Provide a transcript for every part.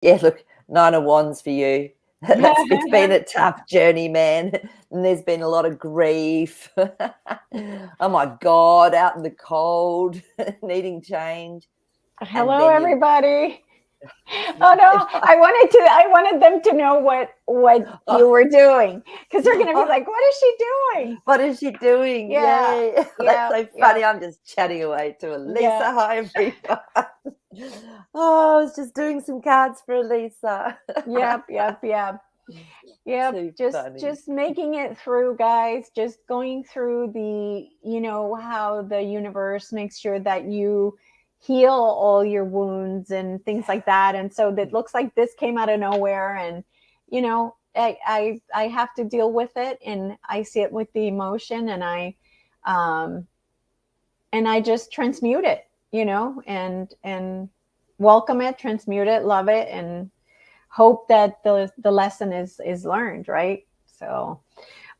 Yeah, look, 9 of Wands for you. It's been a tough journey, man, and there's been a lot of grief. Oh my god, out in the cold, needing change, and Hello, then you everybody. Oh yeah, no, I wanted them to know what you oh, were doing because they're gonna be oh, like, what is she doing? what is she doing? Yeah, Yay. That's yeah, so yeah, funny. I'm just chatting away to Elisa. yeah, Hi, everyone. Oh, I was just doing some cards for Elisa. yep, yep, yep. Yep, Too just funny. just making it through, guys. Just going through the, how the universe makes sure that you heal all your wounds and things like that. And so that looks like this came out of nowhere, and I have to deal with it, and I see it with the emotion, um and I just transmute it, and welcome it, transmute it, love it, and hope that the lesson is learned, right? So,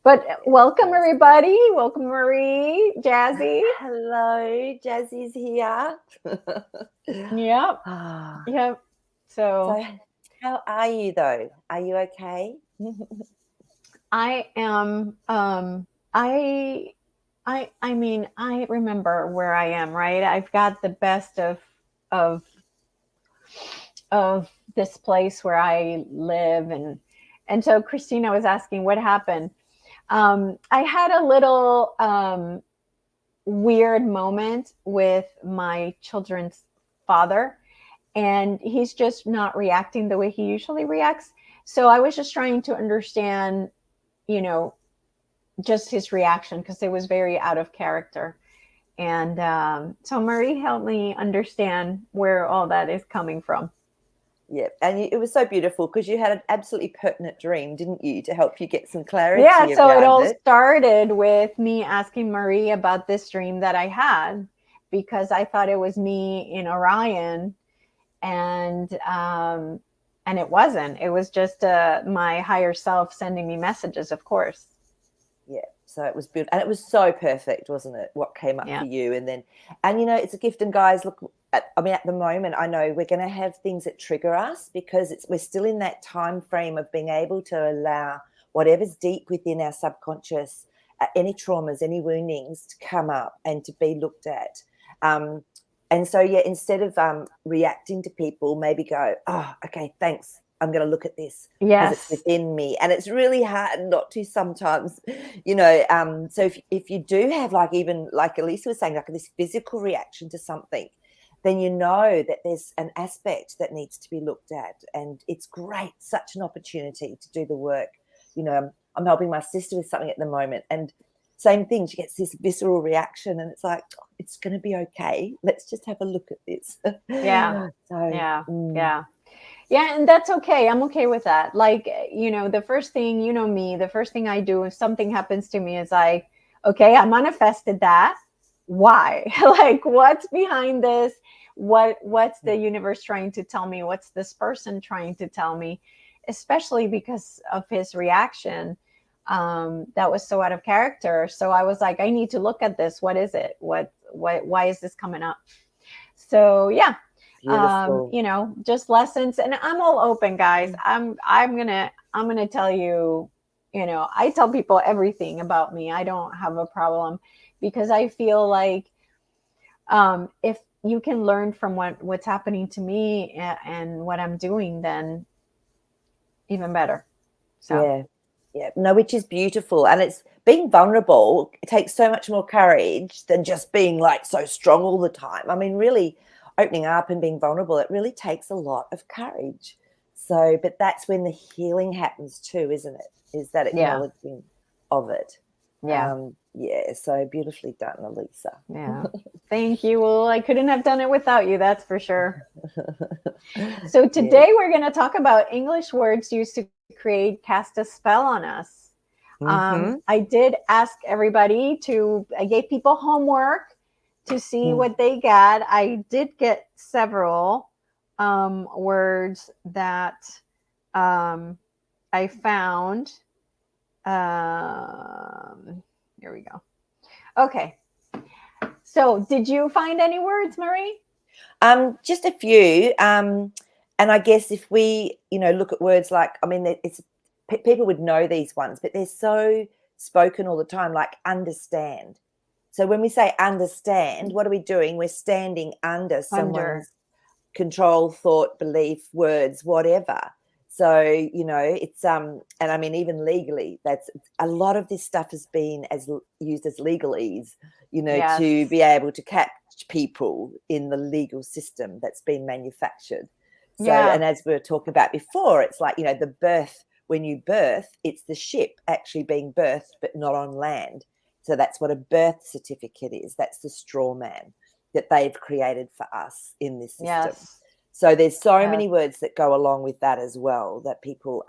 but welcome everybody, welcome Maree, Jazzy. Hello, Jazzy's here. Yep, Ah, yep. So so, how are you though? Are you okay? I am, I mean, I remember where I am, right? I've got the best of of this place where I live, and so Christina was asking what happened. I had a little weird moment with my children's father, and he's just not reacting the way he usually reacts. So I was just trying to understand, you know, just his reaction because it was very out of character. And so Maree helped me understand where all that is coming from. Yeah, and it was so beautiful because you had an absolutely pertinent dream, didn't you, to help you get some Yeah, clarity so it around all it? started with me asking Maree about this dream that I had because I thought it was me in Orion, and it wasn't. It was just my higher self sending me messages, of course. Yeah, so it was beautiful, and it was so perfect, wasn't it? What came up Yeah, for you, and then, and it's a gift. And guys, look, I mean, at the moment, I know we're going to have things that trigger us because we're still in that time frame of being able to allow whatever's deep within our subconscious, any traumas, any woundings, to come up and to be looked at. Um, and so, yeah, instead of reacting to people, maybe go, oh, okay, thanks. I'm going to look at this because it's yes, within me, and it's really hard not to sometimes. So if you do have, like, even like Elisa was saying, like this physical reaction to something, then you know that there's an aspect that needs to be looked at, and it's great, such an opportunity to do the work. I'm helping my sister with something at the moment, and same thing, she gets this visceral reaction, and it's like, oh, it's going to be okay, let's just have a look at this. yeah, So yeah, yeah. Yeah, and that's okay. I'm okay with that. Like, the first thing, me, the first thing I do if something happens to me is like, okay, I manifested that. Why? Like, what's behind this? What's the universe trying to tell me? What's this person trying to tell me? Especially because of his reaction, that was so out of character. So I was like, I need to look at this. What is it? Why is this coming up? So yeah, beautiful. just lessons, and I'm all open, guys. I'm gonna tell you, I tell people everything about me. I don't have a problem because I feel like, if you can learn from what's happening to me, and what I'm doing, then even better. So Yeah, yeah. No, which is beautiful. And it's being vulnerable. It takes so much more courage than just being like so strong all the time. I mean, really opening up and being vulnerable, it really takes a lot of courage. So, but that's when the healing happens too, isn't it? Is that yeah, acknowledging of it. yeah, Yeah, so beautifully done, Elisa. yeah. Thank you. Well, I couldn't have done it without you, that's for sure. So Yeah. today we're going to talk about English words used to cast a spell on us. Mm-hmm. I did ask everybody I gave people homework to see what they got. I did get several words that I found. Here we go. Okay. So, did you find any words, Maree? Just a few. And I guess if we, look at words like, I mean, people would know these ones, but they're so spoken all the time, like understand. So when we say understand, what are we doing? We're standing under someone's control, thought, belief, words, whatever. So, it's and I mean, even legally, that's a lot of this stuff has been used as legalese, Yes. to be able to catch people in the legal system that's been manufactured. So, Yeah. and as we were talking about before, it's like, the birth, when you birth, it's the ship actually being birthed, but not on land. So that's what a birth certificate is. That's the straw man that they've created for us in this system. Yes. So there's so many words that go along with that as well, that people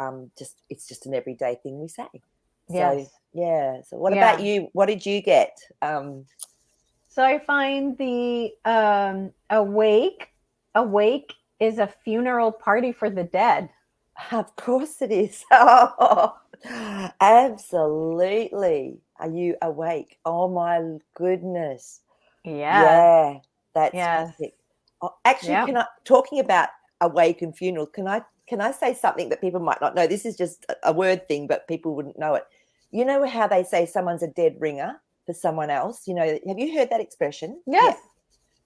it's just an everyday thing we say. Yes. So yeah. So what about you? What did you get? So I find the awake is a funeral party for the dead. Of course it is. Oh, absolutely. Are you awake? Oh my goodness. Yeah, that's classic. Oh, actually, talking about awake and funeral, can I say something that people might not know? This is just a word thing, but people wouldn't know it. You know how they say someone's a dead ringer for someone else? Have you heard that expression? Yes. Yeah.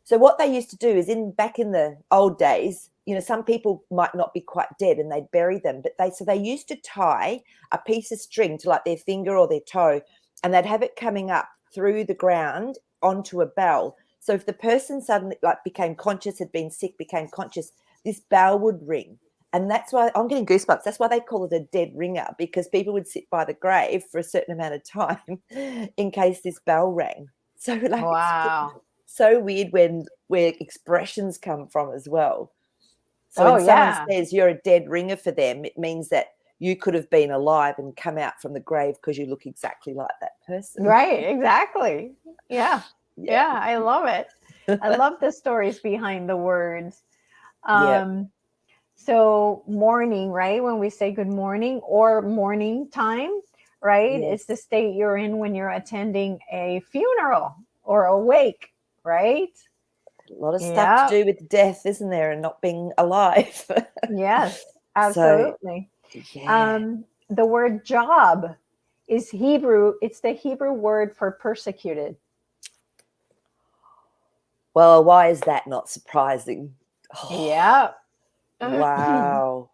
So what they used to do is back in the old days, some people might not be quite dead and they'd bury them, but they used to tie a piece of string to like their finger or their toe, and they'd have it coming up through the ground onto a bell. So if the person suddenly became conscious, had been sick, became conscious, this bell would ring. And that's why I'm getting goosebumps. That's why they call it a dead ringer, because people would sit by the grave for a certain amount of time in case this bell rang. So Wow. It's so weird where expressions come from as well. So when someone says you're a dead ringer for them, it means that you could have been alive and come out from the grave because you look exactly like that person. Right, exactly. Yeah. Yeah, I love it. I love the stories behind the words. So morning, right? When we say good morning or morning time, right? Yes. It's the state you're in when you're attending a funeral or a wake, right? A lot of stuff to do with death, isn't there, and not being alive. Yes, absolutely. So, the word job is Hebrew. It's the Hebrew word for persecuted. Well, why is that not surprising? Oh, yeah. Wow.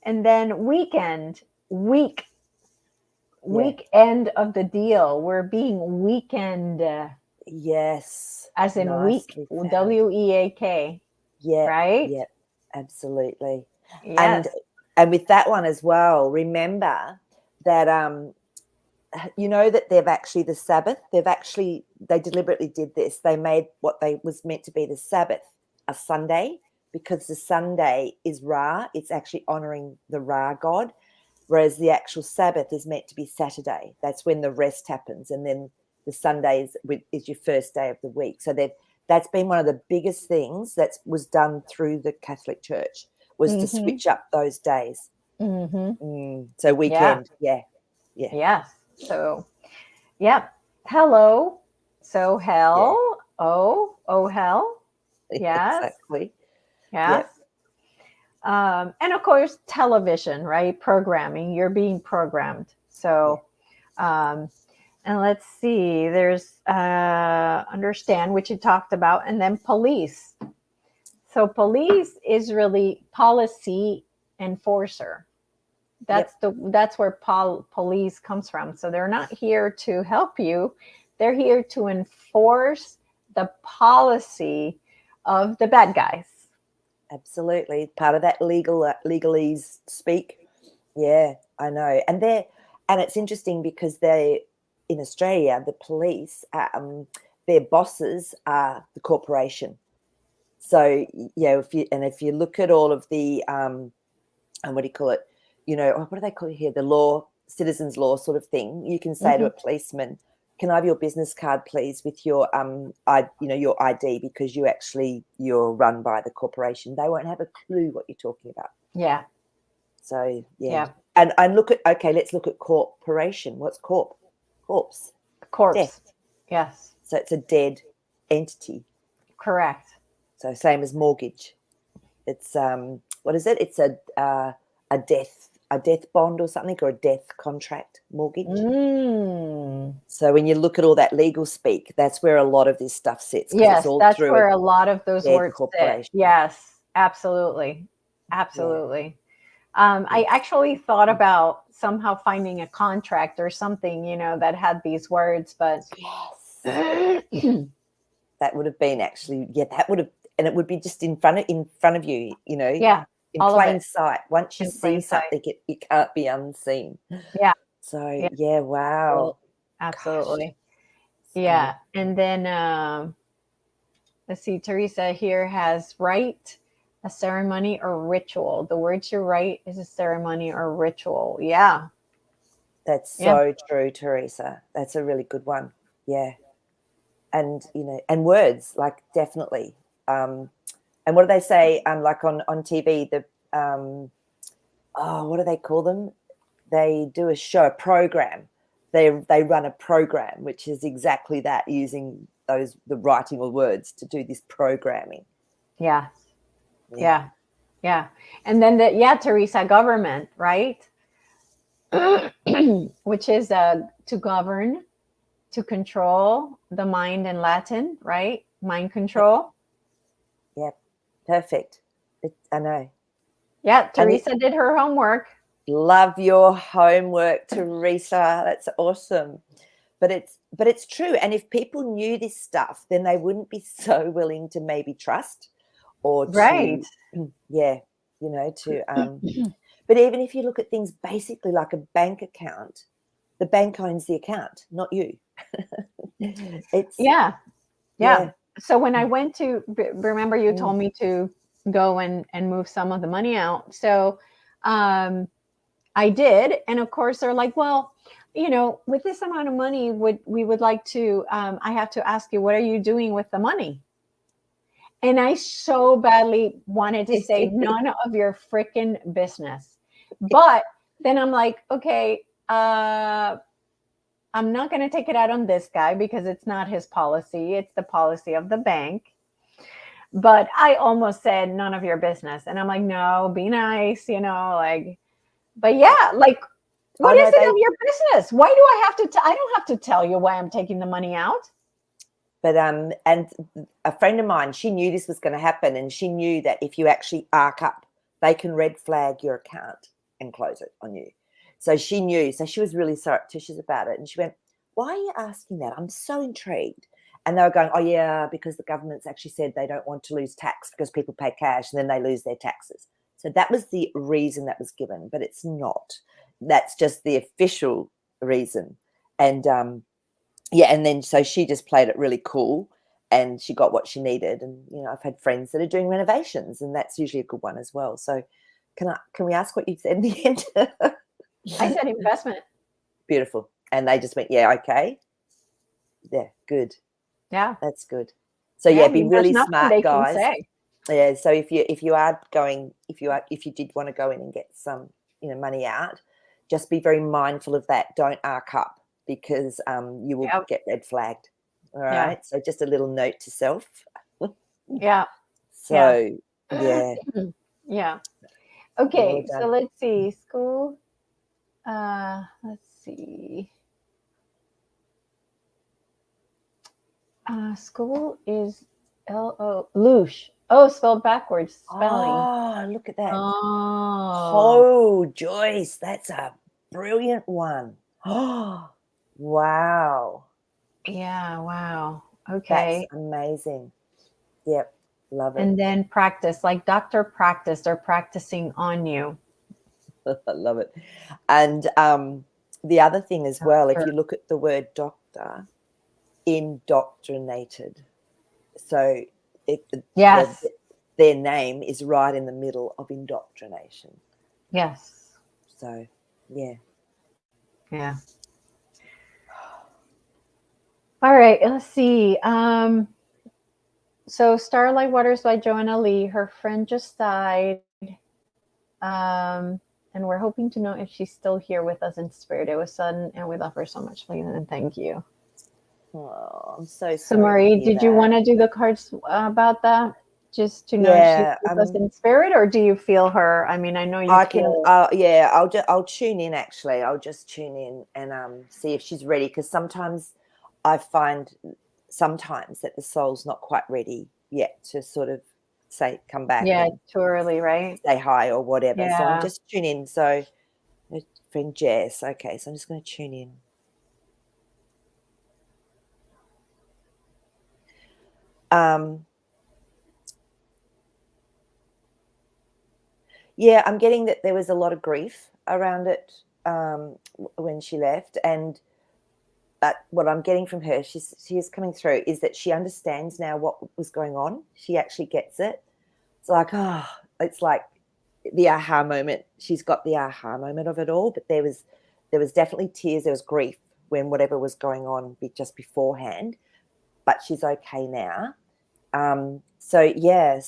And then weekend, weekend of the deal. We're being weekend. Yes. As in week, W-E-A-K. Yeah. Right? Yeah, absolutely. Yes. And with that one as well, remember that that they've actually the Sabbath, they deliberately did this. They made what was meant to be the Sabbath a Sunday, because the Sunday is Ra. It's actually honoring the Ra god, whereas the actual Sabbath is meant to be Saturday. That's when the rest happens, and then the Sunday is your first day of the week. So that's been one of the biggest things that was done through the Catholic Church, was to switch up those days. So weekend, yeah. Yes. So, yep. Hello. So hell. Oh hell. Yes. Exactly. Yes. Yep. And of course, television, right? Programming. You're being programmed. So, and let's see, there's understand, which you talked about, and then police. So police is really policy enforcer. That's where police comes from. So they're not here to help you. They're here to enforce the policy of the bad guys. Absolutely. Part of that legalese speak. Yeah, I know. And it's interesting because in Australia, the police, their bosses are the corporation. So if you look at all of the and what do you call it? What do they call it here? The law, citizens' law sort of thing. You can say to a policeman, "Can I have your business card, please, with your your ID, because you're run by the corporation." They won't have a clue what you're talking about. Yeah. So and let's look at corporation. What's corp? Corpse. Corpse. Death. Yes. So it's a dead entity. Correct. So same as mortgage. It's what is it? It's a death bond or something, or a death contract mortgage. So when you look at all that legal speak, that's where a lot of this stuff sits, because it's Yes, all that's through where a a lot of those dead words sit. corporation. Yes, absolutely. Absolutely. I actually thought about somehow finding a contract or something, that had these words, but Yes. That would have been actually, that would have, and it would be just in front of you, yeah, in all of plain it sight. Once you in see plain sight. something, it can't be unseen. Yeah, So yeah, yeah, wow. absolutely. Gosh. Yeah. And then let's see, Teresa here has rite, a ceremony or ritual. The word to write is a ceremony or ritual. Yeah. That's Yeah. so true, Teresa. That's a really good one. Yeah. And and words, like, definitely. And what do they say? Like on TV, the what do they call them? They do a show, a program. They run a program, which is exactly that, using the writing or words to do this programming. Yeah. Yeah. Yeah. And then Teresa, government, right? Which is to govern, to control the mind in Latin, right? Mind control. Yep. Perfect. I know. Yeah, Teresa did her homework. Love your homework, Teresa. That's awesome. But it's true. And if people knew this stuff, then they wouldn't be so willing to maybe trust, or Right. but even if you look at things basically like a bank account, the bank owns the account, not you. It's yeah. So when I went to, remember you told Mm. me to go and move some of the money out. So I did. And of course they're like, well, with this amount of money, we would like to, I have to ask you, what are you doing with the money? And I so badly wanted to say, none of your freaking business. But then I'm like, okay, I'm not going to take it out on this guy because it's not his policy. It's the policy of the bank. But I almost said, none of your business. And I'm like, no, be nice, but yeah, like, what is it of your business? Why do I have to, I don't have to tell you why I'm taking the money out. But and a friend of mine, she knew this was going to happen, and she knew that if you actually arc up, they can red flag your account and close it on you. So she knew. So she was really surreptitious about it, and she went, "Why are you asking that? I'm so intrigued." And they were going, "Oh yeah, because the government's actually said they don't want to lose tax because people pay cash and then they lose their taxes." So that was the reason that was given, but it's not. That's just the official reason. And and then so she just played it really cool, and she got what she needed. And I've had friends that are doing renovations, and that's usually a good one as well. So can we ask what you said in the end? I said investment. Beautiful. And they just went, yeah, okay. Yeah, good. Yeah. That's good. So yeah, be really smart, guys. Say. Yeah. So if you are going, if you did want to go in and get some, money out, just be very mindful of that. Don't arc up, because you will get red flagged. All right. Yeah. So just a little note to self. Yeah. So yeah. Yeah. Okay. So let's see. School. Let's see. School is Loosh. Oh, spelled backwards. Spelling. Oh, look at that. Oh, Joyce, that's a brilliant one. Oh, wow. Yeah, wow. Okay. That's amazing. Yep, love it. And then practice, like doctor practice, or practicing on you. I love it. And the other thing as well, if you look at the word doctor, indoctrinated. So yes, their name is right in the middle of indoctrination. Yes. So, yeah. Yeah. All right, let's see. So Starlight Waters by Joanna Lee. Her friend just died. And we're hoping to know if she's still here with us in spirit. It was sudden, and we love her so much. Please and thank you. Oh, I'm so sorry. So Maree, did you want to do the cards about that? just to know she's Yeah, with us in spirit, or do you feel her? I mean, I know you I can. feel. Yeah, I'll tune in. Actually, I'll just tune in and see if she's ready. Because sometimes I find sometimes that the soul's not quite ready yet to sort of say come back Yeah, and it's too early, right? say hi or whatever. So I'm Yeah. just tuning in. So friend Jess. Okay, so I'm just going to tune in. Yeah, I'm getting that there was a lot of grief around it when she left, and but what I'm getting from her, she is coming through, is that she understands now what was going on. She actually gets it. It's like, oh, it's like the aha moment. She's got the aha moment of it all, but there was definitely tears, there was grief when whatever was going on just beforehand, but she's okay now. So yeah,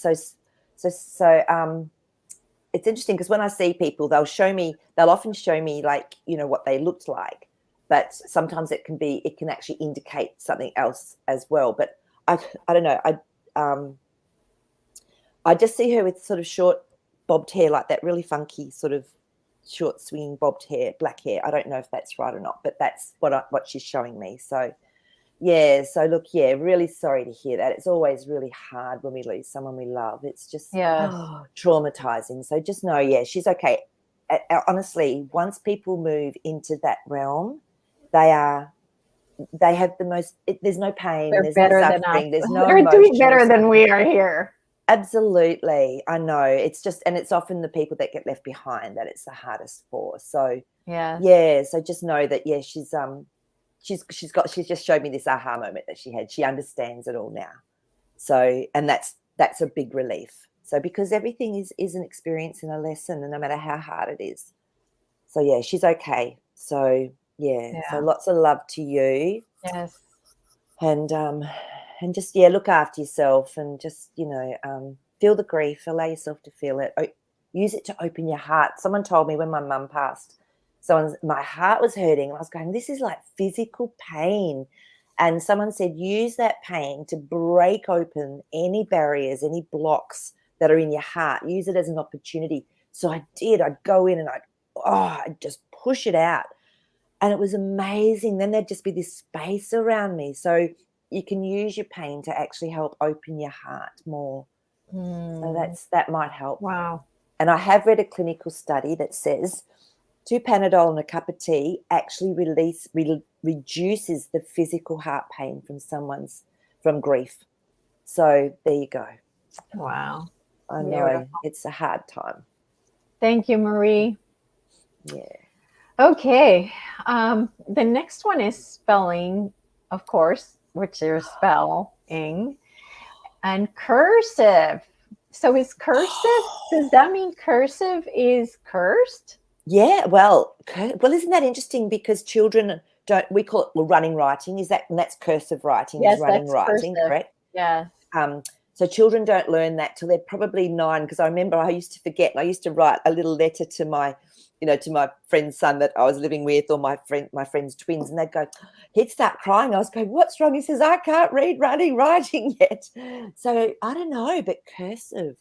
it's interesting because when I see people, they'll often show me like, what they looked like, but sometimes it can actually indicate something else as well. But I don't know. I just see her with sort of short bobbed hair, like that really funky sort of short swinging bobbed hair, black hair. I don't know if that's right or not, but that's what she's showing me. So yeah, so look, yeah, really sorry to hear that. It's always really hard when we lose someone we love. It's just Yes. traumatizing. So just know, yeah, she's okay. Honestly, once people move into that realm, they have the most, there's no pain, They're there's no better than us. suffering, there's no They're doing emotional better than suffering. we are here. Absolutely. I know. It's just, and it's often the people that get left behind that it's the hardest for. So Yes. yeah, so just know that, yeah, she's just showed me this aha moment that she had. She understands it all now. So, and that's a big relief. So because everything is an experience and a lesson, and no matter how hard it is. So yeah, she's okay. So yeah. So lots of love to you. Yes. And just, yeah, look after yourself and just, feel the grief, allow yourself to feel it. Use it to open your heart. Someone told me when my mum passed, my heart was hurting, and I was going, this is like physical pain. And someone said, use that pain to break open any barriers, any blocks that are in your heart. Use it as an opportunity. So I did. I'd go in and I'd just push it out. And it was amazing. Then there'd just be this space around me. So you can use your pain to actually help open your heart more. So that might help. Wow. And I have read a clinical study that says 2 Panadol and a cup of tea actually reduces the physical heart pain from grief. So there you go. Wow. I know. Beautiful. It's a hard time. Thank you, Maree. Yeah. Okay. The next one is spelling, of course, which is spelling, and cursive. So is cursive, does that mean cursive is cursed? Yeah, well, isn't that interesting? Because children we call it running writing. That's cursive writing, Yes, is running that's writing, cursive. correct? Yes. So children don't learn that till they're probably 9, because I remember I used to forget, and I used to write a little letter to my friend's son that I was living with, or my friend's twins, and they'd go, he'd start crying. I was going, what's wrong? He says, I can't read running writing yet. So I don't know, but cursive.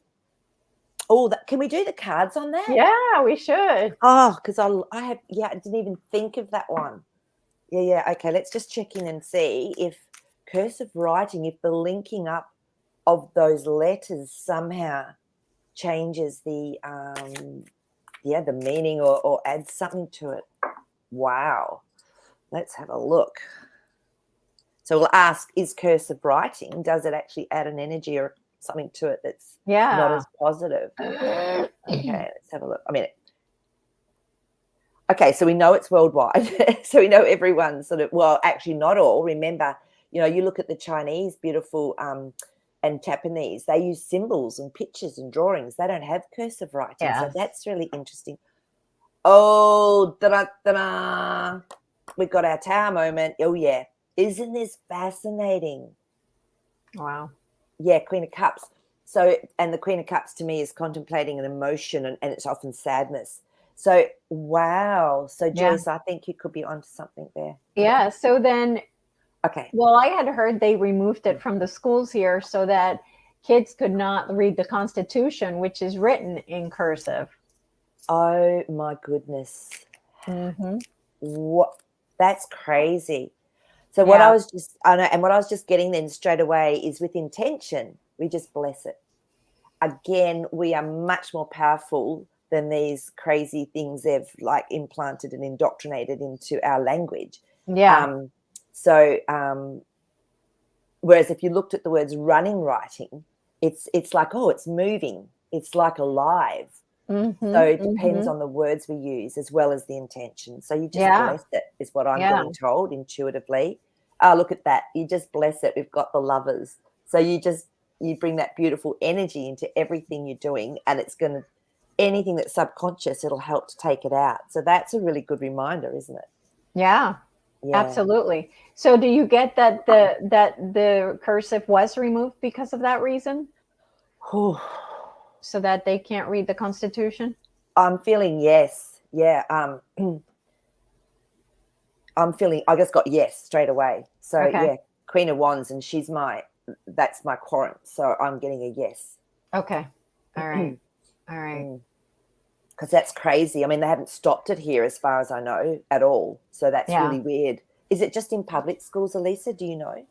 Oh, can we do the cards on that? Yeah, we should. Oh, because I didn't even think of that one. Yeah. Okay, let's just check in and see if cursive writing, if the linking up of those letters somehow changes the meaning or adds something to it. Wow. Let's have a look. So we'll ask, is cursive writing, does it actually add an energy or something to it that's not as positive? Okay, let's have a look. Okay, so we know it's worldwide. So we know everyone's actually not all. Remember, you look at the Chinese, beautiful and Japanese, they use symbols and pictures and drawings. They don't have cursive writing. Yes. So that's really interesting. Oh, da-da-da-da. We've got our tower moment. Oh, yeah. Isn't this fascinating? Wow. Yeah, Queen of Cups. So, and the Queen of Cups to me is contemplating an emotion, and it's often sadness. So, wow. So, Joyce, I think you could be onto something there. Yeah. So then, okay. Well, I had heard they removed it from the schools here so that kids could not read the Constitution, which is written in cursive. Oh my goodness. Mm-hmm. What? That's crazy. So what I Yeah. was just, I know, and what I was just getting then straight away is with intention, we just bless it. Again, we are much more powerful than these crazy things they've like implanted and indoctrinated into our language. Yeah. Um, so whereas if you looked at the words running writing, it's like, oh, it's moving, it's like alive. So Mm-hmm. it depends Mm-hmm. on the words we use as well as the intention. So you just Yeah. bless it, is what I'm Yeah. getting told intuitively. Oh, look at that. You just bless it. We've got the lovers. So you bring that beautiful energy into everything you're doing, and it's going to, anything that's subconscious, it'll help to take it out. So that's a really good reminder, isn't it? Yeah. Yeah. Absolutely. So do you get that the cursive was removed because of that reason? Whew. So that they can't read the Constitution? I'm feeling yes. Yeah. I'm feeling, I just got yes straight away. So Okay. yeah, Queen of Wands, and that's my quorum. So I'm getting a yes. Okay. All right. All right. Because that's crazy. I mean, they haven't stopped it here as far as I know at all. So that's Yeah. really weird. Is it just in public schools, Elisa? Do you know?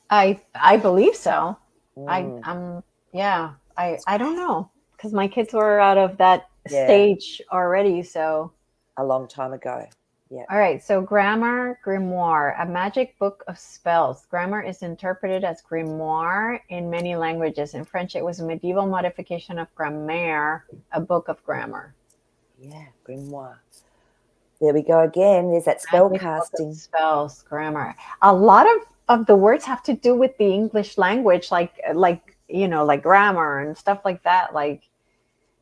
I believe so. Mm, Yeah. I don't know because my kids were out of that yeah, stage already. So a long time ago. Yeah. all right. So grammar, grimoire, a magic book of spells. Grammar is interpreted as grimoire in many languages. In French, it was a medieval modification of grammaire, a book of grammar. Yeah, grimoire. There we go again. There's that spell Magic book of casting. spells, grammar. A lot of the words have to do with the English language, like like grammar and stuff like that. Like,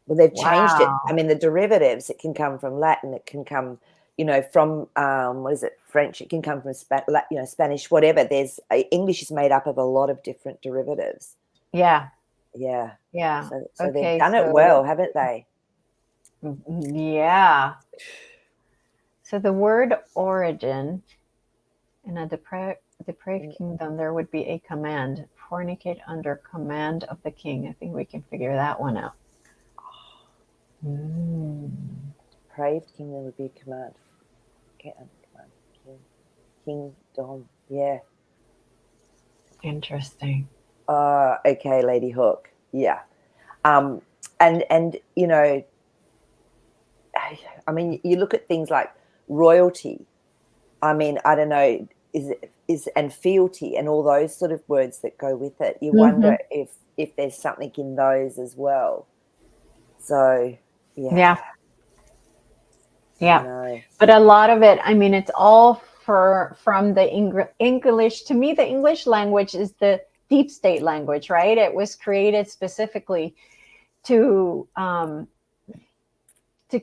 Well, they've changed it. I wow. mean, the derivatives, it can come from Latin, it can come, from what is it, French, it can come from Spanish, whatever. English is made up of a lot of different derivatives. Yeah. Yeah. Yeah. So they've Okay. done it So well, haven't they? yeah. So the word origin in a depraved kingdom, there would be a command: fornicate under command of the king. I think we can figure that one out. Mm. Depraved kingdom would be command. Kingdom. Yeah. Interesting. Okay, Lady Hook. Yeah. Um, and I mean, you look at things like royalty. I mean, I don't know, is and fealty and all those sort of words that go with it. You Mm-hmm. wonder if there's something in those as well. So Yeah. yeah, I Yeah. know. But a lot of it, I mean, it's all from the English. To me, the English language is the deep state language, right? It was created specifically to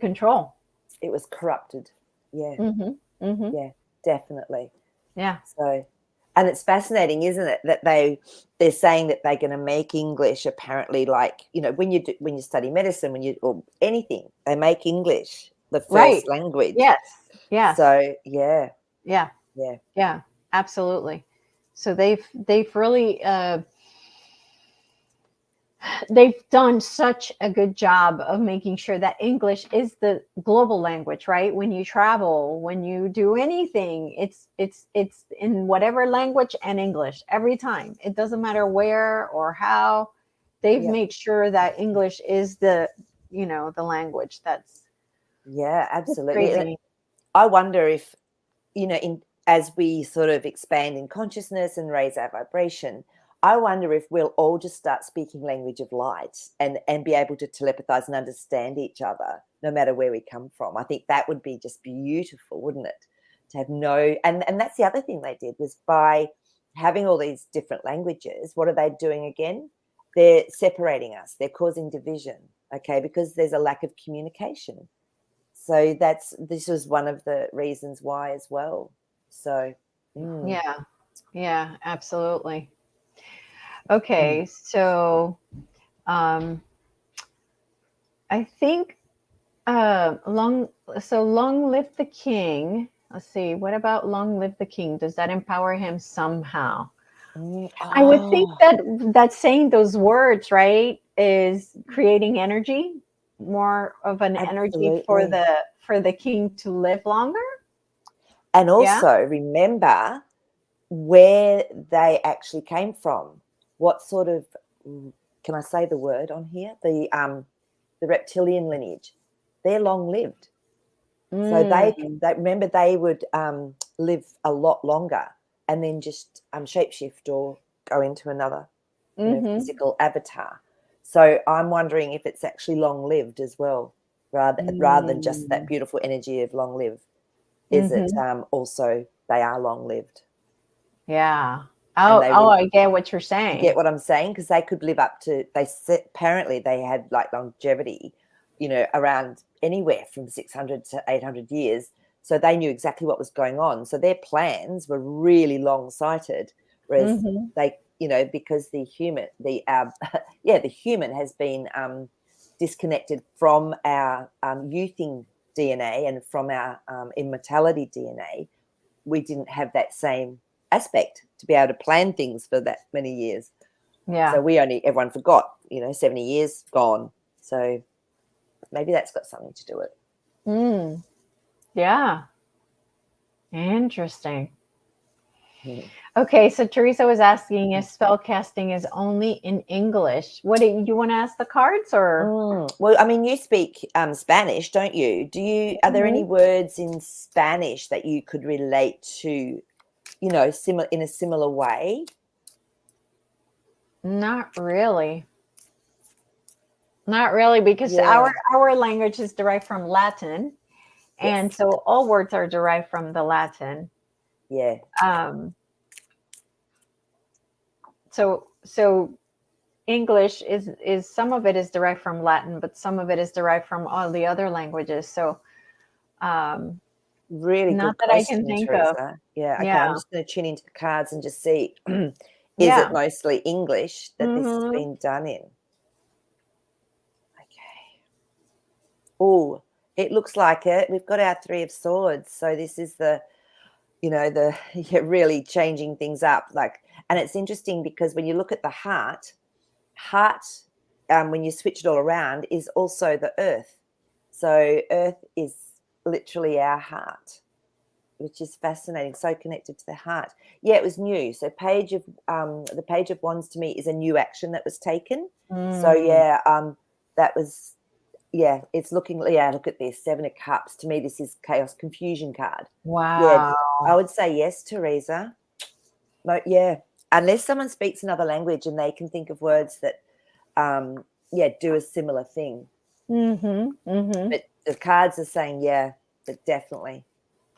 control. It was corrupted. Yeah, Mm-hmm. Mm-hmm. yeah, definitely. Yeah. So, and it's fascinating, isn't it, that they're saying that they're going to make English apparently, like, when you study medicine, or anything, they make English the Right. first language. Yes. Yes. So yeah, Yeah. yeah, Yeah. Absolutely. So they've really they've done such a good job of making sure that English is the global language, right? When you travel, when you do anything, it's in whatever language and English every time. It doesn't matter where or how. They've yeah, made sure that English is the language. That's absolutely. And crazy. I wonder if, as we sort of expand in consciousness and raise our vibration, I wonder if we'll all just start speaking language of light and be able to telepathize and understand each other, no matter where we come from. I think that would be just beautiful, wouldn't it? To have and that's the other thing they did, was by having all these different languages. What are they doing again? They're separating us. They're causing division. Okay, because there's a lack of communication. So this was one of the reasons why as well. So Yeah. Yeah, absolutely. Okay, so um I think long live the king. Let's see, what about long live the king? Does that empower him somehow? I would think Oh, that saying those words, right, is creating energy, more of an energy absolutely. for the king to live longer. And Yeah. also remember where they actually came from. What sort of, can I say the word on here? The reptilian lineage. They're long lived. So Mm. they remember they would live a lot longer and then just shapeshift or go into another, Mm-hmm. physical avatar. So I'm wondering if it's actually long lived as well, rather than just that Mm. beautiful energy of long live. Is it Mm-hmm. also they are long lived Yeah. and Oh, they oh, will. I get what you're You get saying. what I'm saying? Because they could live up to, apparently they had like longevity, around anywhere from 600 to 800 years. So they knew exactly what was going on. So their plans were really long sighted. Whereas Mm-hmm. they, because the human has been disconnected from our youthing DNA and from our immortality DNA, we didn't have that same aspect to be able to plan things for that many years. Yeah. So everyone forgot, 70 years gone. So maybe that's got something to do with it. Mm. Yeah. Interesting. Mhm. Okay, so Teresa was asking if spell casting is only in English. What do you want to ask the cards or? Well, I mean, you speak Spanish, don't you? Are there any Mhm. words in Spanish that you could relate to, similar in a similar way? Not really. Not really, because Yeah. our language is derived from Latin, and Yes. so all words are derived from the Latin. Yeah. Um, so English is some of it is derived from Latin, but some of it is derived from all the other languages. So um, Really not good that I can question, think of. Teresa. Yeah. Okay. Yeah, I'm just going to tune into the cards and just see, is it yeah. mostly English that this has Hmm. been done in? Okay. Oh, it looks like it. We've got our Three of Swords. So this is really changing things up. And it's interesting because when you look at the heart, when you switch it all around, is also the earth. So earth is literally our heart, which is fascinating. So connected to the heart. Yeah, it was new. So the Page of Wands to me is a new action that was taken. So Mm, yeah, that was, yeah, it's looking, yeah, look at this, Seven of Cups. To me, this is chaos, confusion card. Yeah, I wow. would say yes, Teresa. No, yeah, unless someone speaks another language and they can think of words that, do a similar thing. Mm-hmm. Mm-hmm. But the cards are saying, yeah, but definitely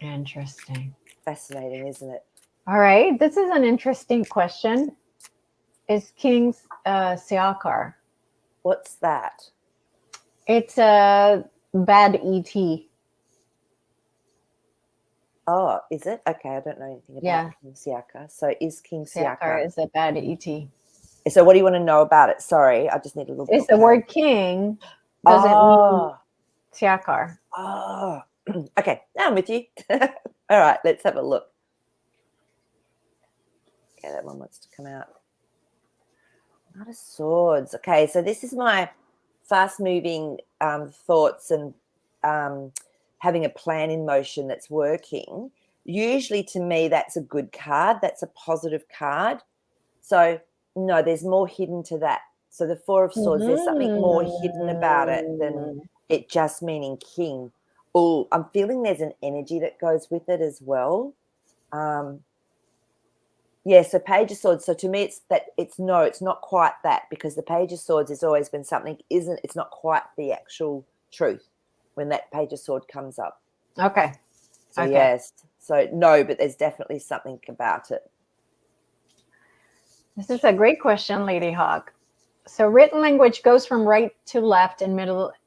Interesting. fascinating, isn't it? All right. This is an interesting question. Is King's Siakar? What's that? It's a bad ET. Oh, is it? Okay, I don't know anything about Yeah. King Siaka. So is King Siakar Siaka. is a bad ET. So what do you want to know about it? Sorry, I just need a little Is more the clarity. word king doesn't mean Oh, Siakar. oh. Okay, now I'm with you. All right, let's have a look. Okay, that one wants to come out. Knight of Swords. Okay, so this is my fast-moving thoughts and having a plan in motion that's working. Usually, to me, that's a good card. That's a positive card. So, no, there's more hidden to that. So, the Four of Swords, there's something more hidden about it than Mm. it just meaning king. Oh, I'm feeling there's an energy that goes with it as well. Um, Yeah, so Page of Swords. So to me, it's not quite that, because the Page of Swords has always been something, it's not quite the actual truth when that Page of Sword comes up. Okay. So Okay. yes, so no, but there's definitely something about it. This is a great question, Lady Hawk. So written language goes from right to left and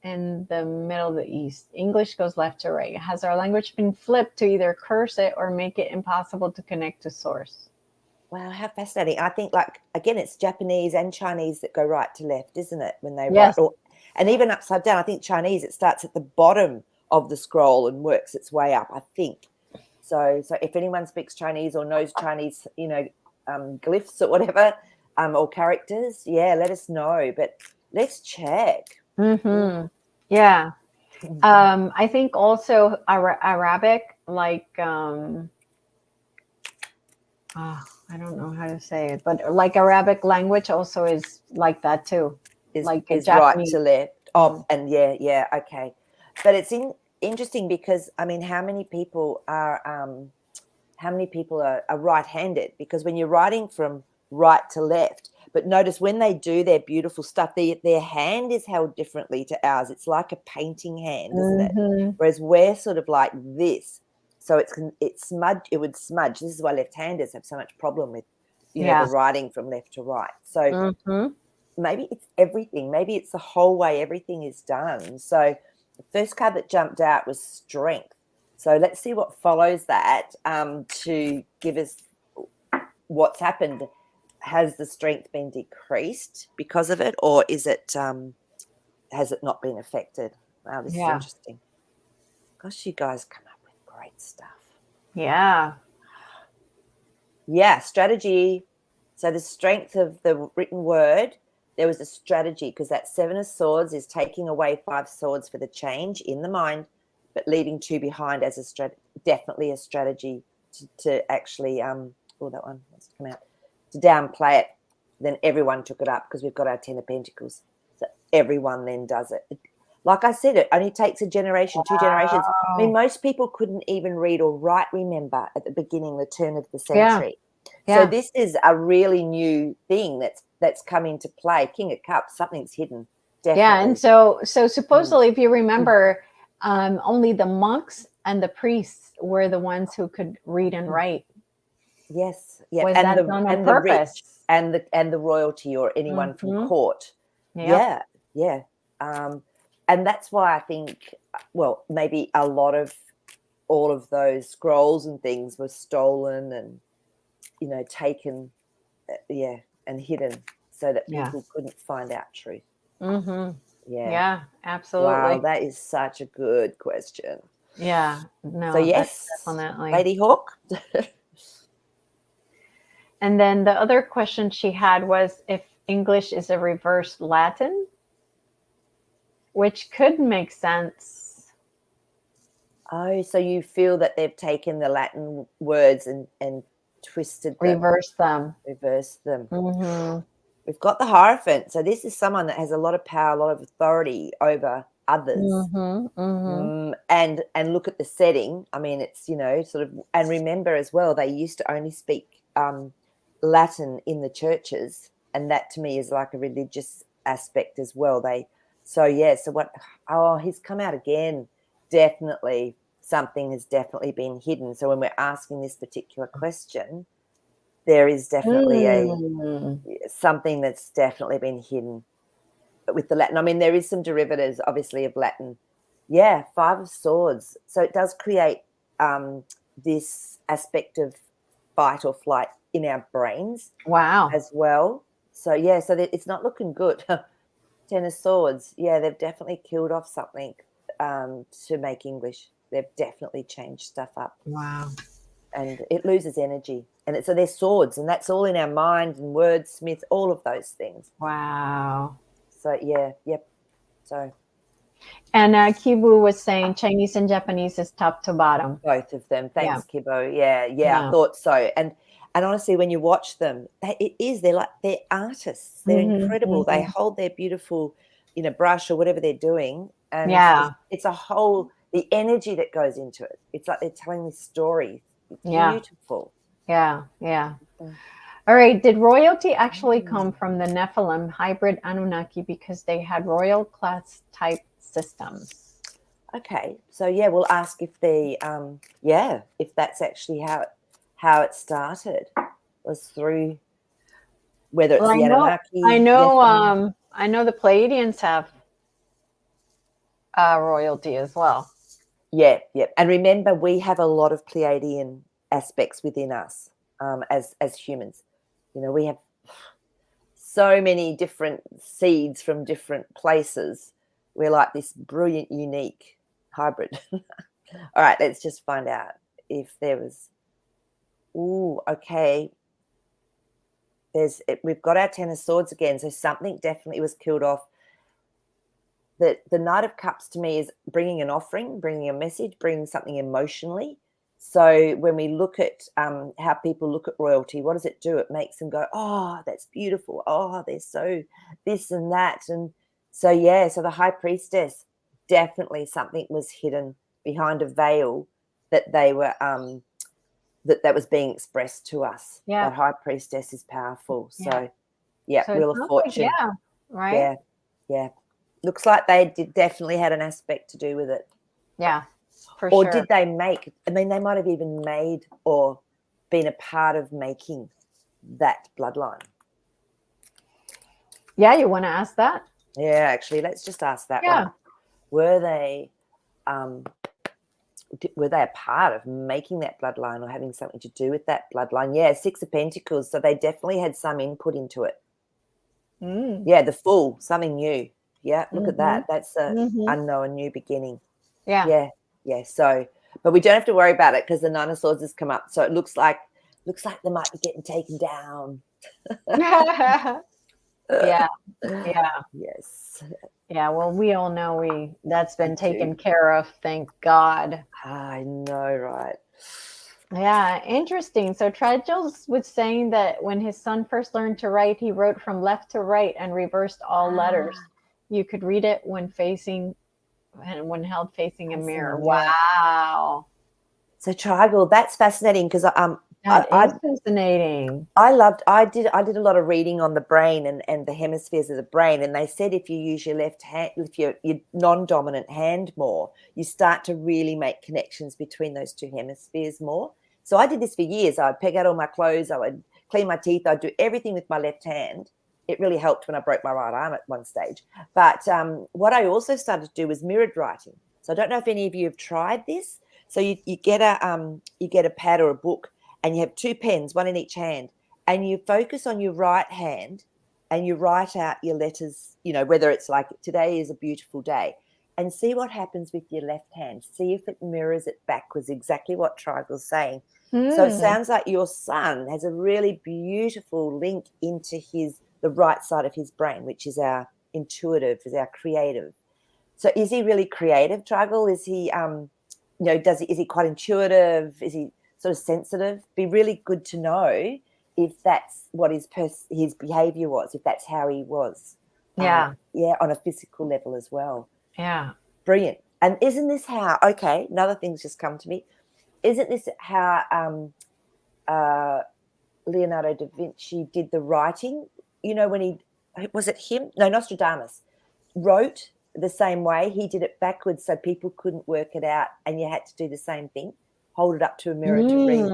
in the middle of the east. English goes left to right. Has our language been flipped to either curse it or make it impossible to connect to source? Wow, how fascinating. I think, like, again, it's Japanese and Chinese that go right to left, isn't it, when they write? Yes. And even upside down, I think Chinese, it starts at the bottom of the scroll and works its way up, I think. So if anyone speaks Chinese or knows Chinese, glyphs or whatever, or characters, let us know. But let's check. Mm-hmm. Yeah. I think also Arabic, like I don't know how to say it, but like Arabic language also is like that too, like a Is right Japanese. to left. Mm. Oh, and yeah, okay. But it's interesting because I mean, how many people are right-handed? Because when you're writing from right to left, but notice when they do their beautiful stuff, their hand is held differently to ours. It's like a painting hand, isn't it? Mm-hmm. Whereas we're sort of like this, so it would smudge. This is why left-handers have so much problem with the Yeah. writing from left to right. So Mm-hmm. maybe it's everything. Maybe it's the whole way everything is done. So the first card that jumped out was strength. So let's see what follows that to give us what's happened. Has the strength been decreased because of it, or is it has it not been affected? Wow, this is Yeah. interesting. Gosh, you guys come up with great stuff. Yeah. Yeah, strategy. So the strength of the written word, there was a strategy, because that Seven of Swords is taking away Five Swords for the change in the mind, but leaving two behind as definitely a strategy to actually that one wants to come out, to downplay it. Then everyone took it up because we've got our Ten of Pentacles. So everyone then does it. Like I said, it only takes a generation, 2 generations. I mean, Wow. most people couldn't even read or write, remember, at the beginning, the turn of the Yeah. century. So Yeah. this is a really new thing that's come into play. King of Cups, something's hidden, Yeah. And definitely. so Mm. supposedly, if you remember, only the monks and the priests were the ones who could read and write. Yes, yeah, Was and that the done on and the rich purpose? and the royalty or anyone from Mm-hmm. court. Yep. Yeah, yeah, and that's why I think, well, maybe a lot of all of those scrolls and things were stolen and taken, and hidden so that Yeah. people couldn't find out truth. Mm-hmm. Yeah. Yeah. Wow, Absolutely. that is such a good question. Yeah. So No, that's yes, definitely. Lady Hawk. And then the other question she had was if English is a reverse Latin, which could make sense. Oh, so you feel that they've taken the Latin words and twisted them, Reverse them. reversed them. Mm-hmm. We've got the Hierophant. So this is someone that has a lot of power, a lot of authority over others. Mm-hmm. Mm-hmm. And look at the setting. I mean, it's sort of, and remember as well, they used to only speak Latin in the churches, and that to me is like a religious aspect as well. So what? Oh, he's come out again. Definitely, something has definitely been hidden. So when we're asking this particular question, there is definitely Mm. something that's definitely been hidden with the Latin. I mean, there is some derivatives, obviously, of Latin. Yeah, Five of Swords. So it does create this aspect of fight or flight in our brains Wow. as well. So so it's not looking good. Ten of Swords. Yeah, they've definitely killed off something to make English. They've definitely changed stuff up, Wow. and it loses energy. And so they're swords, and that's all in our mind and wordsmith, all of those things. Wow. So yep. So And Kibu was saying Chinese and Japanese is top to bottom. both of them. Yeah. Thanks, Kibbo. Yeah, I Yeah. thought so. And honestly, when you watch them, they're artists. They're Mm-hmm. incredible. They Mm-hmm. hold their beautiful, brush or whatever they're doing, and Yeah. it's a whole the energy that goes into it. It's like they're telling this story. Yeah. Beautiful. Yeah. Yeah. Mm. All right. Did royalty actually come from the Nephilim hybrid Anunnaki because they had royal class type systems? Okay, so we'll ask if if that's actually how it started, was through whether it's Well, the I Anunnaki, know, Nephilim. I know the Pleiadians have royalty as well. Yeah. And remember, we have a lot of Pleiadian aspects within us as humans. We have so many different seeds from different places. We're like this brilliant, unique hybrid. All right, let's just find out if there was. Ooh, okay. we've got our Ten of Swords again, so something definitely was killed off. The Knight of Cups to me is bringing an offering, bringing a message, bringing something emotionally. So when we look at how people look at royalty, what does it do? It makes them go, oh, that's beautiful. Oh, they're so this and that. And so, yeah, so the High Priestess, definitely something was hidden behind a veil that they were that was being expressed to us. Yeah. That High Priestess is powerful. So, So Wheel of Fortune. Like, right? Yeah. Looks like they definitely had an aspect to do with it. Yeah, for or sure. did they make? I mean, they might have even made or been a part of making that bloodline. Yeah, you want to ask that? Yeah, actually, let's just ask that one. Were they a part of making that bloodline or having something to do with that bloodline? Yeah, Six of Pentacles. So they definitely had some input into it. Yeah, the Fool, something new. Yeah, look at that. That's an unknown new beginning. Yeah. So, but we don't have to worry about it because the Nine of Swords has come up. So it looks like they might be getting taken down. Yeah. Yes. Yeah, well, we all know that's been taken care of, thank God. I know, right? Yeah, interesting. So Tragels was saying that when his son first learned to write, he wrote from left to right and reversed all letters. You could read it when held facing a mirror. Wow. So Triangle, that's fascinating because that is fascinating. I did a lot of reading on the brain and the hemispheres of the brain, and they said if you use your left hand, if your non-dominant hand more, you start to really make connections between those two hemispheres more. So I did this for years. I'd peg out all my clothes, I would clean my teeth, I'd do everything with my left hand. It really helped when I broke my right arm at one stage. But what I also started to do was mirrored writing. So I don't know if any of you have tried this. So you get a pad or a book, and you have two pens, one in each hand, and you focus on your right hand and you write out your letters, whether it's like today is a beautiful day, and see what happens with your left hand. See if it mirrors it backwards, exactly what Triangle's saying. So it sounds like your son has a really beautiful link into the right side of his brain, which is our intuitive, is our creative. So is he really creative, Triangle? Is he, is he quite intuitive? Is he sort of sensitive? Be really good to know if that's what his behavior was, if that's how he was. On a physical level as well. Yeah. Brilliant. And isn't this how, okay, another thing's just come to me. Isn't this how Leonardo da Vinci did the writing? When was it him? No, Nostradamus wrote the same way. He did it backwards so people couldn't work it out, and you had to do the same thing. Hold it up to a mirror to read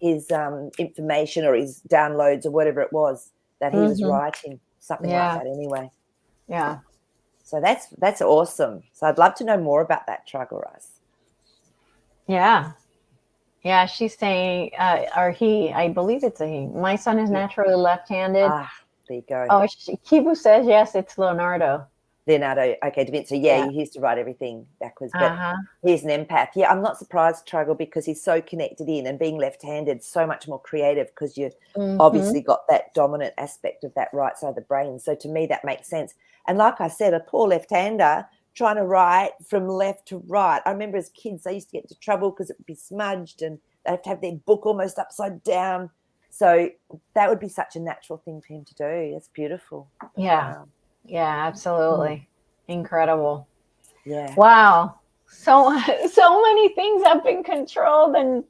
his information or his downloads or whatever it was that he was writing, something like that anyway. Yeah. So that's awesome. So I'd love to know more about that, Trigger Rice. Yeah. Yeah, she's saying, or he, I believe it's a he. My son is naturally left-handed. There you go. Oh, Kibu says, yes, it's Leonardo. Leonardo, okay, Da Vinci. Yeah, he used to write everything backwards, but he's an empath. Yeah, I'm not surprised, Truggle, because he's so connected in, and being left-handed, so much more creative because you obviously got that dominant aspect of that right side of the brain. So to me, that makes sense. And like I said, a poor left-hander trying to write from left to right. I remember as kids, they used to get into trouble because it would be smudged and they have to have their book almost upside down. So that would be such a natural thing for him to do. It's beautiful. Yeah. Wow. Yeah, absolutely. Incredible. Yeah. Wow. So many things have been controlled and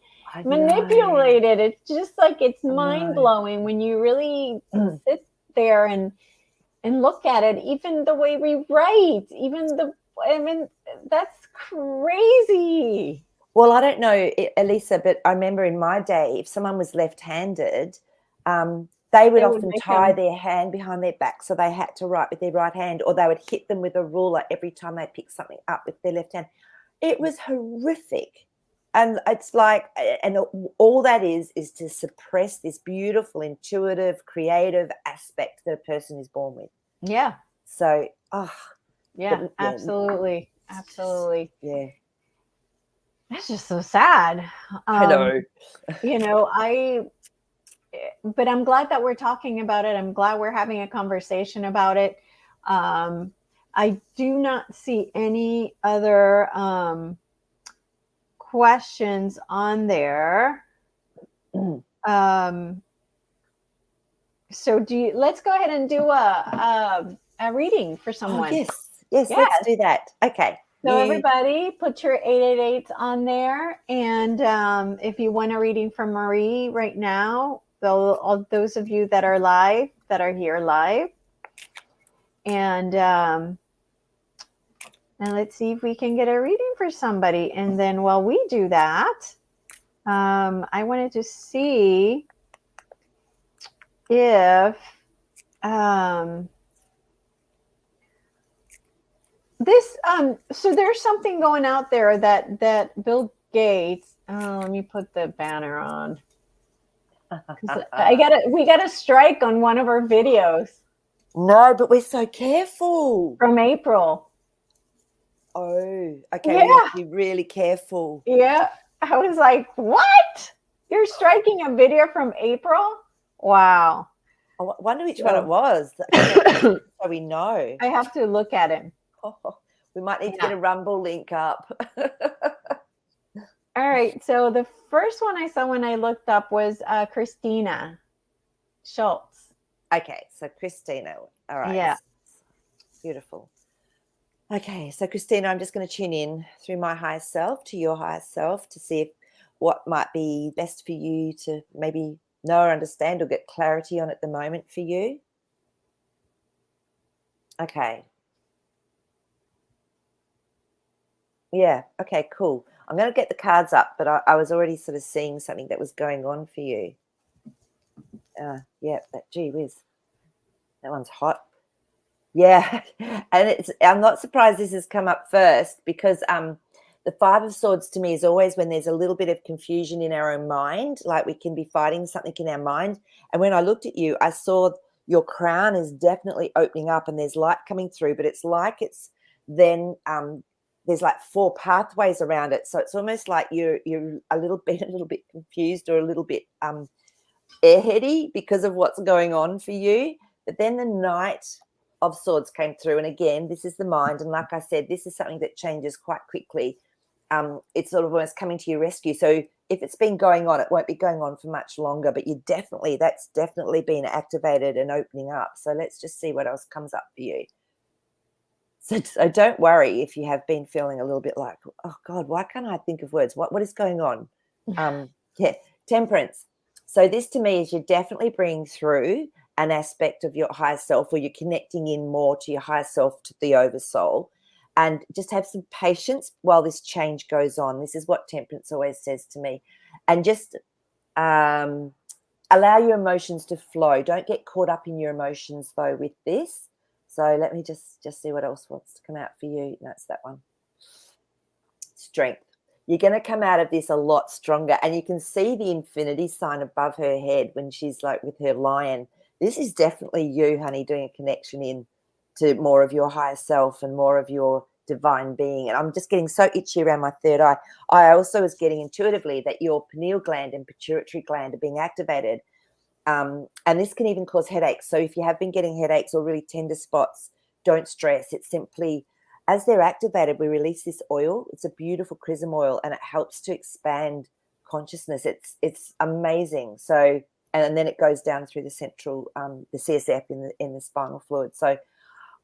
manipulated. It's just like it's mind-blowing when you really sit there and look at it. Even the way we write, that's crazy. Well, I don't know, Elisa, but I remember in my day, if someone was left-handed, they would often tie their hand behind their back, so they had to write with their right hand, or they would hit them with a ruler every time they picked something up with their left hand. It was horrific. And it's like, and all that is to suppress this beautiful, intuitive, creative aspect that a person is born with. Yeah. So, absolutely. Absolutely. Yeah. That's just so sad. I know. but I'm glad that we're talking about it. I'm glad we're having a conversation about it. I do not see any other questions on there. So let's go ahead and do a reading for someone. Oh, yes, let's do that. Okay. So everybody put your 888s on there. And if you want a reading from Maree right now, all those of you that are live, that are here live. And let's see if we can get a reading for somebody. And then while we do that, I wanted to see if this so there's something going out there that Bill Gates, let me put the banner on. We got a strike on one of our videos. No, but we're so careful. From April. Oh, okay. Yeah. We have to be really careful. Yeah. I was like, what? You're striking a video from April? Wow. I wonder which one it was. So we know. I have to look at it. Oh, we might need to get a Rumble link up. All right. So the first one I saw when I looked up was Christina Schultz. Okay. So Christina. All right. Yeah. Beautiful. Okay. So Christina, I'm just going to tune in through my higher self to your higher self to see what might be best for you to maybe know or understand or get clarity on at the moment for you. Okay. Yeah. Okay, cool. I'm going to get the cards up, but I was already sort of seeing something that was going on for you. Yeah, gee whiz. That one's hot. Yeah. And I'm not surprised this has come up first because the Five of Swords to me is always when there's a little bit of confusion in our own mind, like we can be fighting something in our mind. And when I looked at you, I saw your crown is definitely opening up and there's light coming through, but it's like it's then there's like 4 pathways around it. So it's almost like you're a little bit confused or a little bit airheady because of what's going on for you. But then the Knight of Swords came through. And again, this is the mind. And like I said, this is something that changes quite quickly. It's sort of almost coming to your rescue. So if it's been going on, it won't be going on for much longer, but that's definitely been activated and opening up. So let's just see what else comes up for you. So don't worry if you have been feeling a little bit like, oh God, why can't I think of words? What is going on? Yeah, Temperance. So this to me is you're definitely bringing through an aspect of your higher self, or you're connecting in more to your higher self, to the oversoul, and just have some patience while this change goes on. This is what Temperance always says to me. And just allow your emotions to flow. Don't get caught up in your emotions though with this. So let me just see what else wants to come out for you. No, it's that one. Strength. You're going to come out of this a lot stronger. And you can see the infinity sign above her head when she's like with her lion. This is definitely you, honey, doing a connection in to more of your higher self and more of your divine being. And I'm just getting so itchy around my third eye. I also was getting intuitively that your pineal gland and pituitary gland are being activated. And this can even cause headaches. So if you have been getting headaches or really tender spots, don't stress. It's simply, as they're activated, we release this oil. It's a beautiful chrism oil, and it helps to expand consciousness. It's amazing. So, and then it goes down through the central, the CSF in the spinal fluid. So,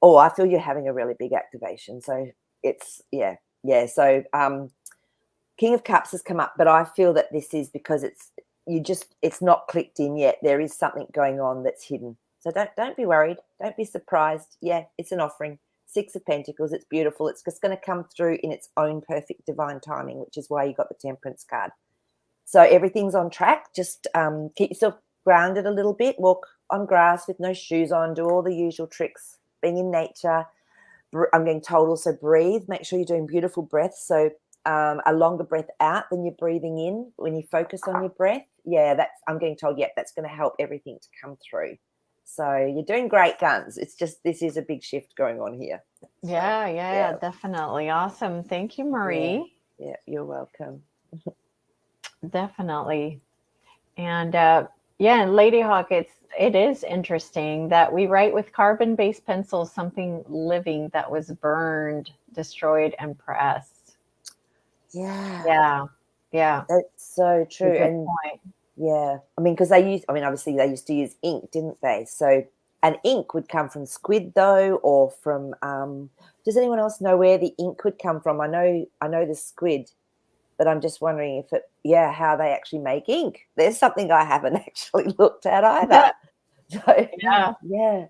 I feel you're having a really big activation. So it's, yeah. So King of Cups has come up, but I feel that this is because it's not clicked in yet. There is something going on that's hidden. So don't be worried. Don't be surprised. Yeah, it's an offering. 6 of Pentacles. It's beautiful. It's just going to come through in its own perfect divine timing, which is why you got the Temperance card. So everything's on track. Just keep yourself grounded a little bit. Walk on grass with no shoes on. Do all the usual tricks. Being in nature. I'm getting told also breathe. Make sure you're doing beautiful breaths. So a longer breath out than you're breathing in when you focus on your breath. Yeah, I'm getting told, that's going to help everything to come through. So you're doing great, guns. It's just, this is a big shift going on here. Yeah, definitely. Awesome. Thank you, Maree. Yeah, you're welcome. Definitely. And Yeah, and Lady Hawk, it is interesting that we write with carbon-based pencils something living that was burned, destroyed, and pressed. Yeah, Yeah, yeah, that's so it's a true. good And point. yeah, I mean, because obviously they used to use ink, didn't they? So, and ink would come from squid though, or from, does anyone else know where the ink would come from? I know the squid, but I'm just wondering if yeah, how they actually make ink. There's something I haven't actually looked at either. So, Yeah, yeah.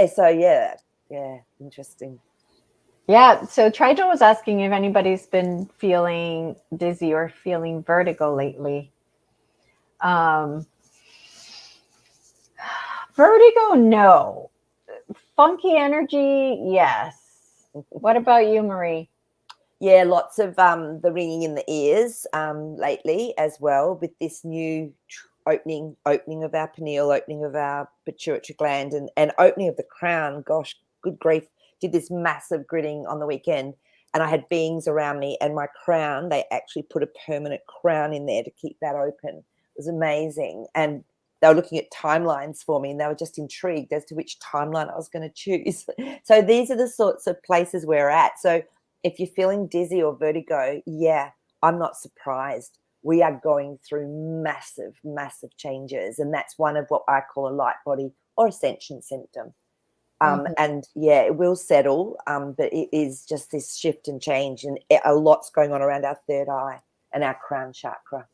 So, yeah. yeah, interesting. Yeah, so Trigel was asking if anybody's been feeling dizzy or feeling vertigo lately. Um, Vertigo, no. Funky energy, yes. What about you, Maree? Yeah, lots of the ringing in the ears lately as well with this new opening of our pineal, opening of our pituitary gland, and opening of the crown. Gosh, good grief! Did this massive gritting on the weekend, and I had beings around me, and my crown. They actually put a permanent crown in there to keep that open. It was amazing, and they were looking at timelines for me, and they were just intrigued as to which timeline I was going to choose. So these are the sorts of places we're at. So if you're feeling dizzy or vertigo, yeah, I'm not surprised. We are going through massive, massive changes. And that's one of what I call a light body or ascension symptom. Mhm. And yeah, it will settle, but it is just this shift and change. And a lot's going on around our third eye and our crown chakra.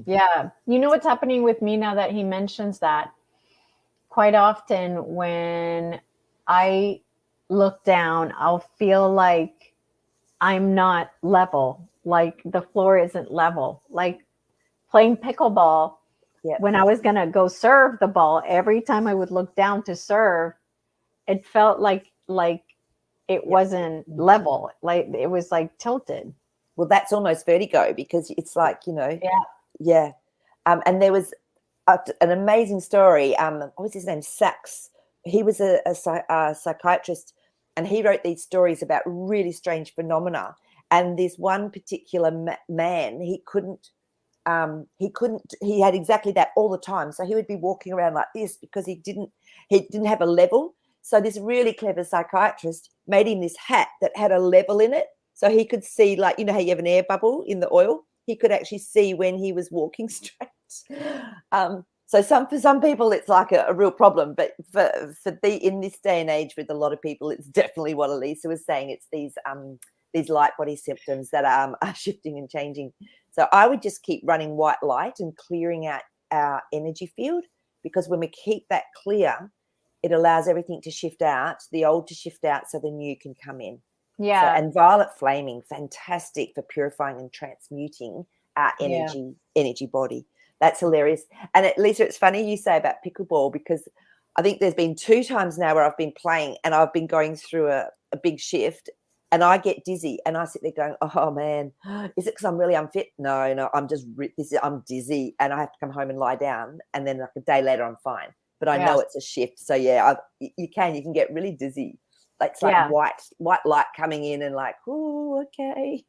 Yeah. You know what's happening with me now that he mentions that? Quite often when I look down, I'll feel like I'm not level, like the floor isn't level. Like playing pickleball, Yep. when I was going to go serve the ball, every time I would look down to serve, it felt like it Yep. wasn't level, like it was like tilted. Well, that's almost vertigo because it's like, Yeah. yeah. And there was an amazing story. What was his name? Sachs. He was a psychiatrist, and he wrote these stories about really strange phenomena. And this one particular man, he had exactly that all the time. So he would be walking around like this because he didn't have a level. So this really clever psychiatrist made him this hat that had a level in it, so he could see, like, how you have an air bubble in the oil. He could actually see when he was walking straight. So for some people it's like a real problem, but in this day and age with a lot of people, it's definitely what Elisa was saying. It's these light body symptoms that are shifting and changing. So I would just keep running white light and clearing out our energy field, because when we keep that clear, it allows everything to shift out, the old to shift out, so the new can come in. So, Yeah. and violet flaming, fantastic for purifying and transmuting our Yeah. energy body. That's hilarious. And Lisa, it's funny you say about pickleball, because I think there's been 2 times now where I've been playing and I've been going through a big shift, and I get dizzy and I sit there going, oh man, is it because I'm really unfit? No, I'm dizzy, and I have to come home and lie down, and then like a day later I'm fine. But I Yeah. know it's a shift. So yeah, you can get really dizzy. It's like Yeah. white light coming in and like, oh, okay.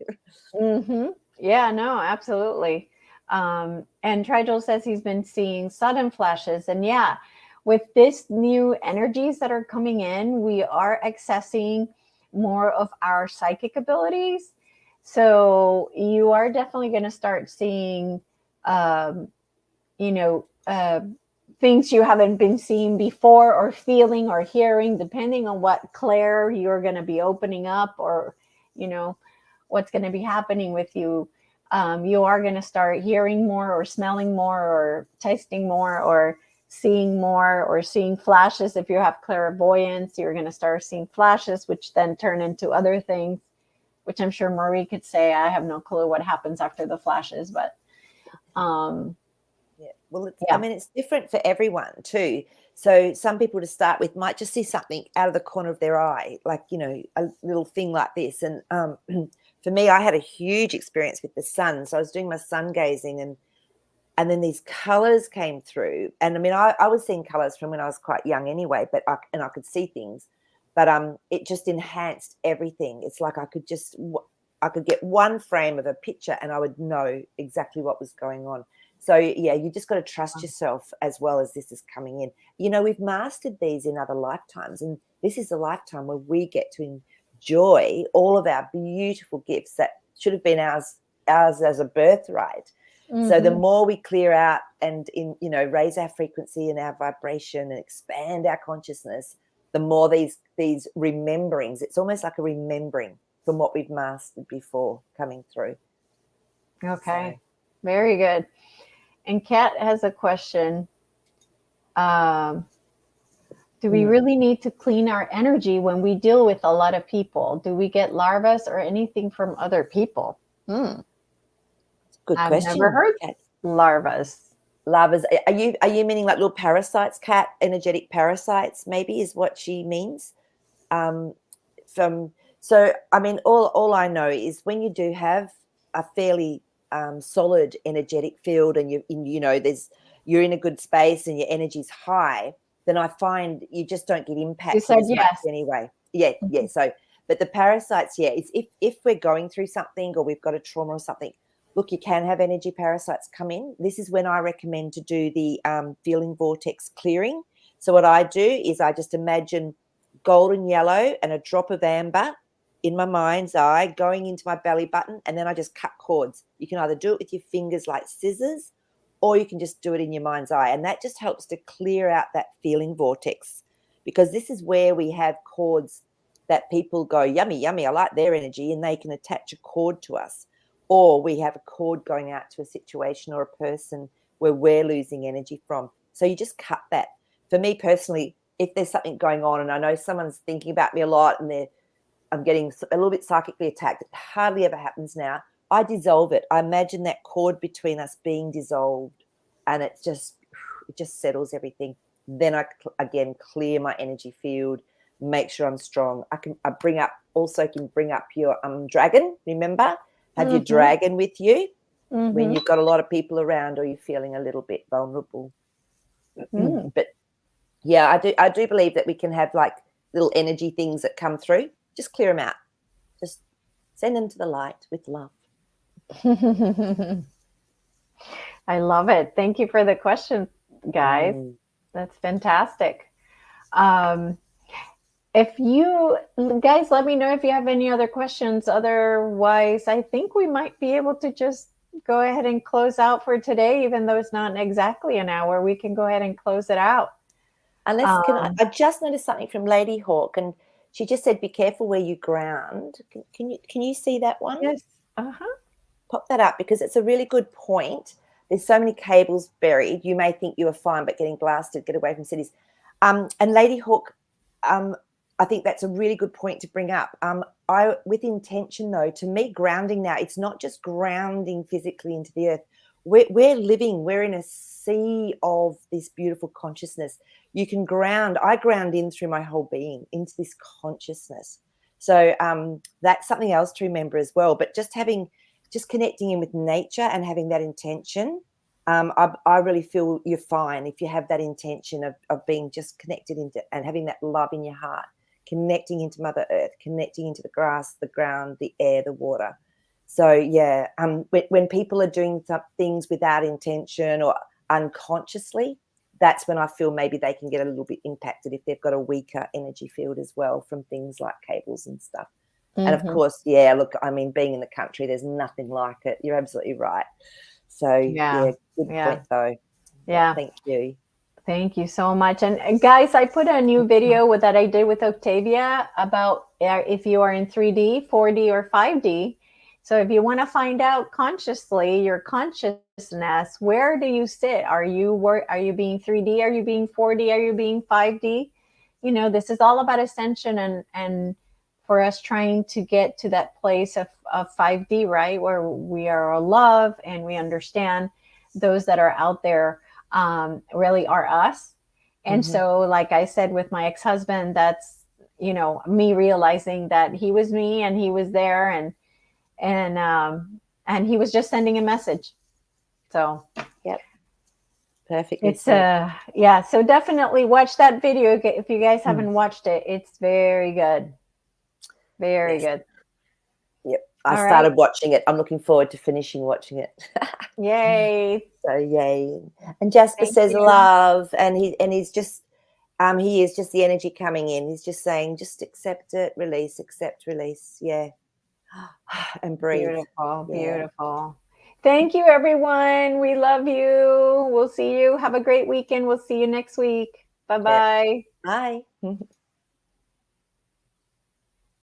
Yeah, no, absolutely. And Trigel says he's been seeing sudden flashes. And yeah, with this new energies that are coming in, we are accessing more of our psychic abilities. So you are definitely going to start seeing, um, you know, things you haven't been seeing before, or feeling or hearing, depending on what clair you're going to be opening up, or, you know, what's going to be happening with you. You are going to start hearing more, or smelling more, or tasting more, or seeing more, or seeing flashes. If you have clairvoyance, you're going to start seeing flashes, which then turn into other things, which I'm sure Maree could say. I have no clue what happens after the flashes, but um, Yeah. Well, yeah, it's different for everyone too. So some people, to start with, might just see something out of the corner of their eye, like, a little thing like this. And for me, I had a huge experience with the sun. So I was doing my sun gazing, and then these colors came through. And I mean, I was seeing colors from when I was quite young anyway, and I could see things, but it just enhanced everything. It's like I could get one frame of a picture and I would know exactly what was going on. So yeah, you just got to trust yourself as well as this is coming in. You know, we've mastered these in other lifetimes, and this is a lifetime where we get to enjoy all of our beautiful gifts that should have been ours as a birthright. So the more we clear out and raise our frequency and our vibration and expand our consciousness, the more these rememberings, it's almost like a remembering from what we've mastered before coming through. Okay. So. Very good. And Kat has a question. Do we really need to clean our energy when we deal with a lot of people? Do we get larvas or anything from other people? Good I've question. Never heard larvas. Larvas. Are you meaning like little parasites, Kat? Energetic parasites, maybe, is what she means. So I mean, all I know is when you do have a fairly solid energetic field, and you're in a good space and your energy's high, then I find you just don't get impacted as much anyway. Yeah. So, but the parasites, it's if we're going through something or we've got a trauma or something, look, you can have energy parasites come in. This is when I recommend to do the feeling vortex clearing. So what I do is I just imagine golden yellow and a drop of amber in my mind's eye going into my belly button, and then I just cut cords. You can either do it with your fingers like scissors, or you can just do it in your mind's eye, and that just helps to clear out that feeling vortex, because this is where we have cords that people go, yummy, yummy, I like their energy, and they can attach a cord to us. Or we have a cord going out to a situation or a person where we're losing energy from. So you just cut that. For me personally, if there's something going on and I know someone's thinking about me a lot and I'm getting a little bit psychically attacked, it hardly ever happens now, I dissolve it. I imagine that cord between us being dissolved, and it just settles everything. Then I again clear my energy field, make sure I'm strong. I can bring up your dragon. Remember, have your dragon with you when you've got a lot of people around or you're feeling a little bit vulnerable. But yeah, I do believe that we can have like little energy things that come through. Just clear them out. Just send them to the light with love. I love it. Thank you for the question, guys. That's fantastic. If you guys, let me know if you have any other questions. Otherwise, I think we might be able to just go ahead and close out for today, even though it's not exactly an hour. We can go ahead and close it out. Unless, I just noticed something from Lady Hawk, and she just said, "Be careful where you ground." Can you see that one? Yes. Pop that up, because it's a really good point. There's so many cables buried. You may think you are fine, but getting blasted. Get away from cities. And Lady Hawk, I think that's a really good point to bring up. With intention, though, to me, grounding now, it's not just grounding physically into the earth. We're in a sea of this beautiful consciousness. You can ground. I ground in through my whole being into this consciousness. So that's something else to remember as well. But just connecting in with nature and having that intention, I really feel you're fine if you have that intention of being just connected into and having that love in your heart, connecting into Mother Earth, connecting into the grass, the ground, the air, the water. So yeah, when people are doing things without intention or unconsciously, that's when I feel maybe they can get a little bit impacted if they've got a weaker energy field as well from things like cables and stuff. And of course, yeah, look, I mean, being in the country, there's nothing like it. You're absolutely right. So yeah, good point though. Yeah. Thank you. Thank you so much. And guys, I put a new video that I did with Octavia about if you are in 3D, 4D, or 5D. So if you want to find out consciously your consciousness, where do you sit? Are you being 3D? Are you being 4D? Are you being 5D? You know, this is all about ascension and for us trying to get to that place of 5D, right? Where we are love and we understand those that are out there really are us. And so, like I said, with my ex-husband, that's, you know, me realizing that he was me and he was there and he was just sending a message. So, yep. Perfect. It's yeah. So definitely watch that video if you guys haven't watched it. It's very good. Very good. Yep. I All started right. watching it. I'm looking forward to finishing watching it. Yay. So yay. And Jasper Thank says you. love, and he's just he is just the energy coming in. He's just saying, just accept it, release, accept, release. Yeah. And breathe. Beautiful. Yeah. Beautiful. Thank you, everyone. We love you. We'll see you. Have a great weekend. We'll see you next week. Yep. Bye-bye. Bye.